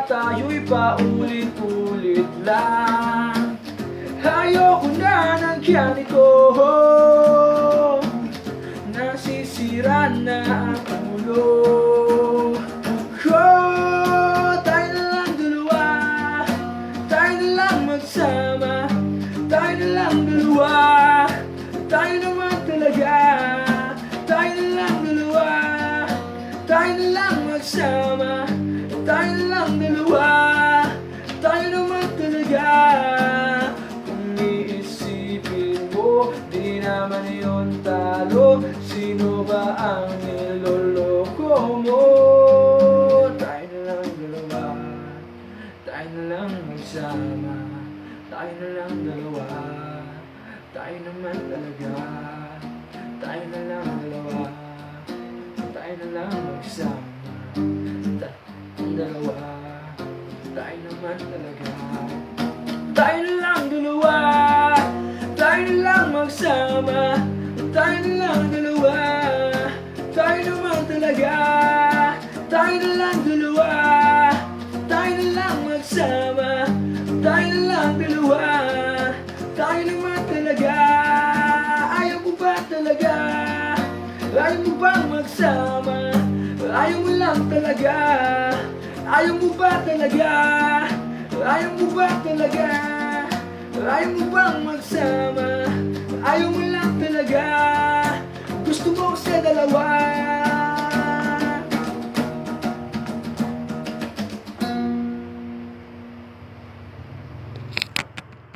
tayo'y paulit-ulit lang. Ayoko na ng ganito, nasisira na ang ulo ko. Tayo na lang dalawa, tayo na lang magsama, tayo na lang dalawa, tayo naman talaga. Tayo na lang dalawa, tayo na lang magsama, tayo na lang dalawa, tayo naman talaga. Kung iisipin mo, di naman yun talo. Sino ba ang niloloko mo? Tayo na lang dalawa, tayo na lang magsama, tayo na lang dalawa, tayo naman talaga. Tayo na lang dalawa, tayo na lang magsama, tayong dalawa, tayo naman talaga. Tayo na lang dalawa, tayo na lang magsama, tayo na lang dalawa, tayo naman talaga. Tayo na lang dalawa, tayo na lang magsama, tayo na lang dalawa, tayo naman talaga. Ayaw mo ba talaga? Ayaw mo bang magsama? Ayaw mo lang talaga? Ayaw mo ba talaga? Ayaw mo ba talaga? Ayaw mo bang magsama? Ayaw mo lang talaga? Gusto mo sa dalawa?